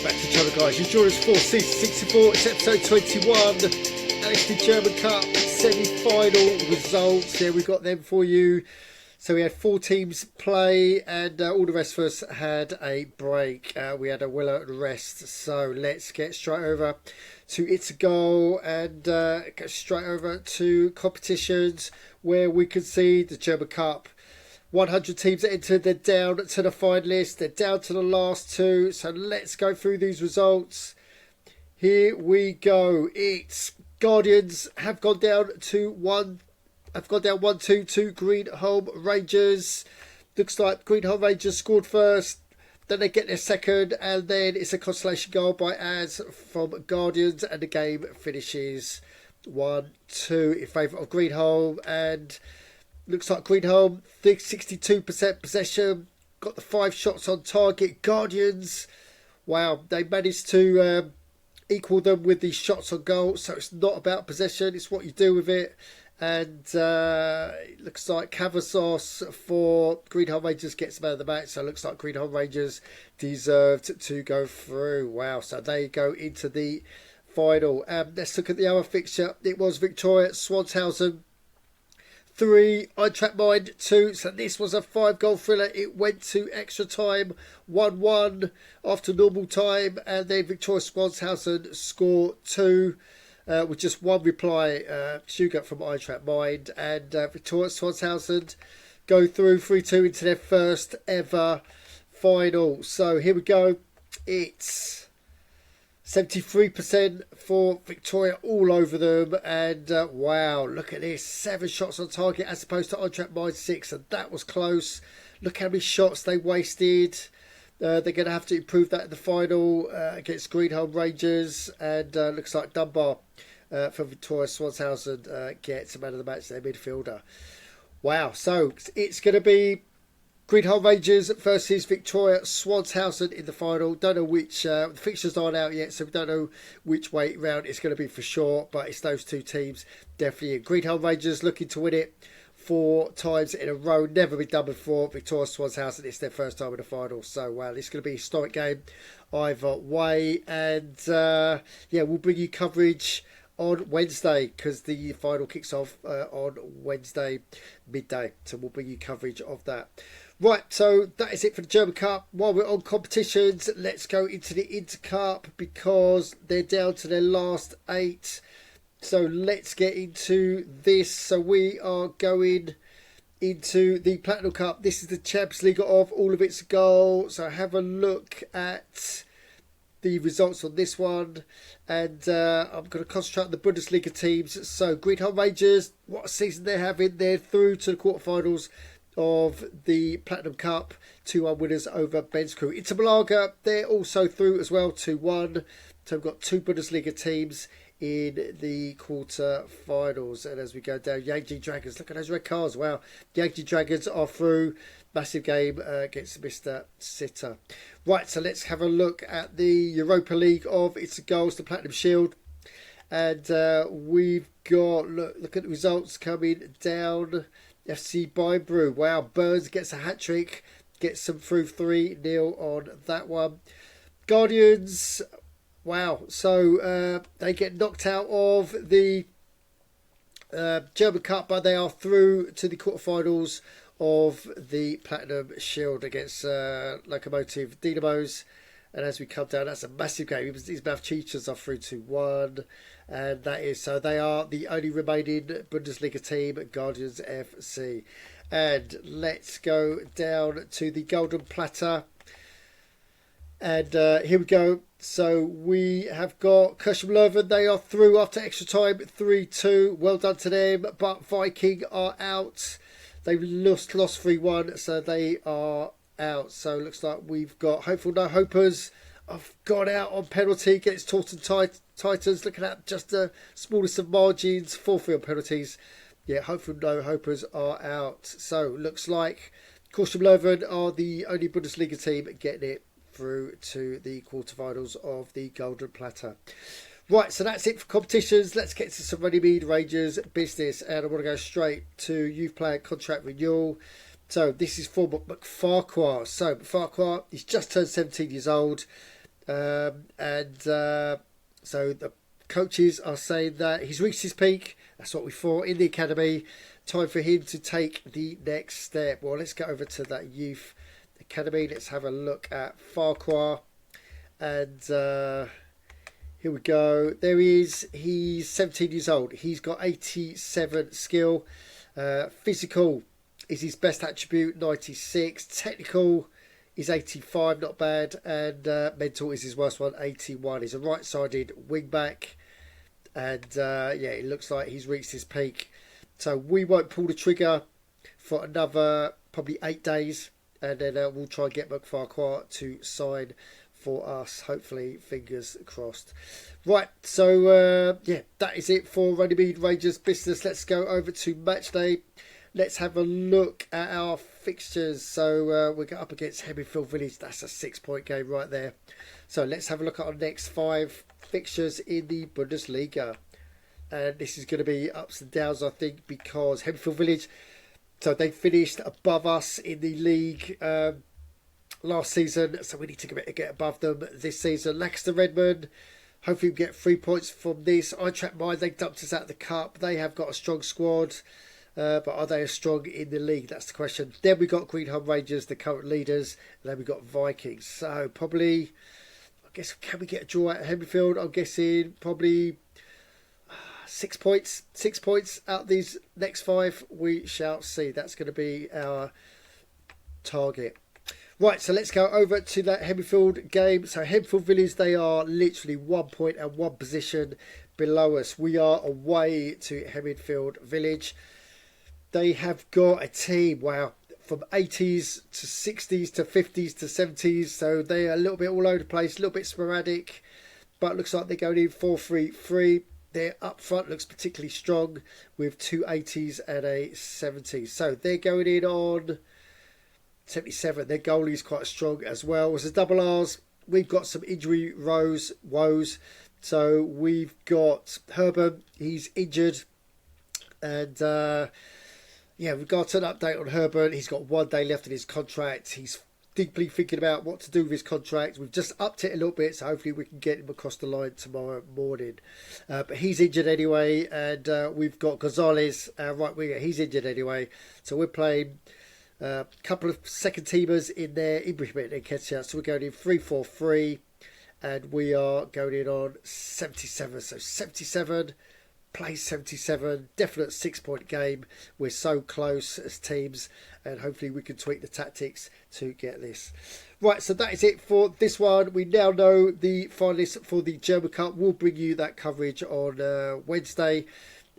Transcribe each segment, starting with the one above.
Welcome back to the channel, guys. Endurance 4 Season 64. It's episode 21. And it's the German Cup semi-final results. Yeah, we got them for you. So we had 4 teams play, and all the rest of us had a break. We had a willow and rest. So let's get straight over to ITSAGOAL and go straight over to competitions where we can see the German Cup. 100 teams entered. They're down to the finalists. They're down to the last 2. So let's go through these results. Here we go. It's Guardians have gone down to 1-2 to Greenholm Rangers. Looks like Greenholm Rangers scored first. Then they get their second, and then it's a consolation goal by Az from Guardians, and the game finishes 1-2 in favour of Greenholm. And looks like Greenholm, 62% possession, got the 5 shots on target. Guardians, wow, they managed to equal them with the shots on goal. So it's not about possession, it's what you do with it. And it looks like Cavazos for Greenholm Rangers gets man of the match. So it looks like Greenholm Rangers deserved to go through. Wow, so they go into the final. Let's look at the other fixture. It was Victoria Swanshausen 3, Eintracht Mind 2. So this was a 5-goal thriller. It went to extra time, 1-1 after normal time, and then Victoria Swanshausen score 2 with just 1 reply. Stuttgart from Eintracht Mind, and Victoria Swanshausen go through 3-2 into their first ever final. So here we go. It's 73% for Victoria all over them, and wow, look at this, 7 shots on target as opposed to Eintracht Mind 6, and that was close. Look how many shots they wasted. They're going to have to improve that in the final against Greenholm Rangers, and looks like Dunbar for Victoria Swanshausen gets a man of the match, their midfielder. Wow, so it's going to be Greenholm Rangers versus Victoria Swanshausen in the final. Don't know which, the fixtures aren't out yet, so we don't know which way round it's going to be for sure, but it's those 2 teams definitely in. Greenholm Rangers looking to win it 4 times in a row, never been done before. Victoria Swanshausen, it's their first time in the final, so wow, this is going to be a historic game either way. And yeah, we'll bring you coverage on Wednesday because the final kicks off on Wednesday midday, so we'll bring you coverage of that. Right, so that is it for the German Cup. While we're on competitions, let's go into the Inter Cup because they're down to their last 8. So let's get into this. So we are going into the Platinum Cup. This is the Champions League of all of its goals. So have a look at the results on this one. And I'm going to concentrate on the Bundesliga teams. So Greenholm Rangers, what a season they're having. They're through to the quarterfinals of the Platinum Cup, 2-1 winners over Ben's crew. Inter Malaga, they're also through as well, 2-1. So we've got 2 Bundesliga teams in the quarter-finals. And as we go down, Yankee Dragons, look at those red cards, wow. Yankee Dragons are through, massive game against Mr. Sitter. Right, so let's have a look at the Europa League of ITSAGOAL, the Platinum Shield. And we've got, look at the results coming down. FC Beinbrew, wow, Burns gets a hat-trick, gets them through 3-0 on that one. Guardians, wow, so they get knocked out of the German Cup, but they are through to the quarterfinals of the Platinum Shield against Lokomotiv Dynamos. And as we come down, that's a massive game. These Math Cheaters are through to 1. And that is, so they are the only remaining Bundesliga team, Guardians FC. And let's go down to the Golden Platter. And here we go. So we have got Kirchheim Leuven. They are through after extra time, 3-2. Well done to them. But Viking are out. They lost 3-1, so they are out. So it looks like we've got Hopeful No Hopers. I've gone out on penalty against Taunton Titans. Looking at just the smallest of margins, 4-3 penalties. Yeah, Hopeful No Hopers are out. So looks like Kirchheim Leuven are the only Bundesliga team getting it through to the quarterfinals of the Golden Platter. Right, so that's it for competitions. Let's get to some Runnymede Rangers business. And I want to go straight to youth player contract renewal. So this is for McFarquhar. So McFarquhar, he's just turned 17 years old. So the coaches are saying that he's reached his peak. That's what we thought in the academy. Time for him to take the next step. Well, let's get over to that youth academy. Let's have a look at Farquhar. And here we go. There he is. He's 17 years old. He's got 87 skill. Physical is his best attribute, 96. Technical is 85, not bad. And mental is his worst one, 81. He's a right-sided wing-back. And yeah, it looks like he's reached his peak. So we won't pull the trigger for another probably 8 days. And then we'll try and get Farquhar to sign for us, hopefully, fingers crossed. Right, so yeah, that is it for Runnymede Rangers business. Let's go over to match day. Let's have a look at our fixtures. So we go up against Hemmingfield Village. That's a 6-point game right there. So let's have a look at our next 5 fixtures in the Bundesliga. And this is going to be ups and downs, I think, because Hemmingfield Village, so they finished above us in the league last season, so we need to get above them this season. Lancaster Redmond, hopefully we get 3 points from this. Eintracht Mind, they dumped us out of the cup. They have got a strong squad, but are they as strong in the league? That's the question. Then we got Greenham Rangers, the current leaders, and then we got Vikings. So probably, I guess, can we get a draw at Hemmingfield? I'm guessing probably 6 points. 6 points out of these next 5. We shall see. That's going to be our target. Right, so let's go over to that Hemmingfield game. So Hemmingfield Village, they are literally 1 point and 1 position below us. We are away to Hemmingfield Village. They have got a team, wow, from 80s to 60s to 50s to 70s. So they are a little bit all over the place, a little bit sporadic. But it looks like they're going in 4-3-3. Their up front looks particularly strong with 2 80s and a 70. So they're going in on 77. Their goalie is quite strong as well. As a double R's, we've got some injury woes. So we've got Herman, he's injured. And yeah, we've got an update on Herman. He's got 1 day left in his contract. He's deeply thinking about what to do with his contract. We've just upped it a little bit, so hopefully we can get him across the line tomorrow morning. But he's injured anyway, and we've got Gonzalez, our right winger. He's injured anyway, so we're playing a couple of second teamers in there, Ibrahim and Ketia. So we're going in 3-4-3, and we are going in on 77. So 77 plays 77, definite 6-point game. We're so close as teams, and hopefully we can tweak the tactics to get this. Right, so that is it for this one. We now know the finalists for the German Cup. We'll bring you that coverage on Wednesday.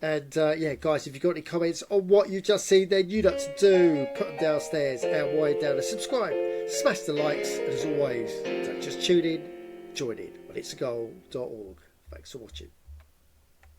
And yeah, guys, if you've got any comments on what you just seen, then you know what to do. Put them downstairs and wind down and subscribe. Smash the likes. And as always, don't just tune in, join in on ITSAGOAL.org. Thanks for watching.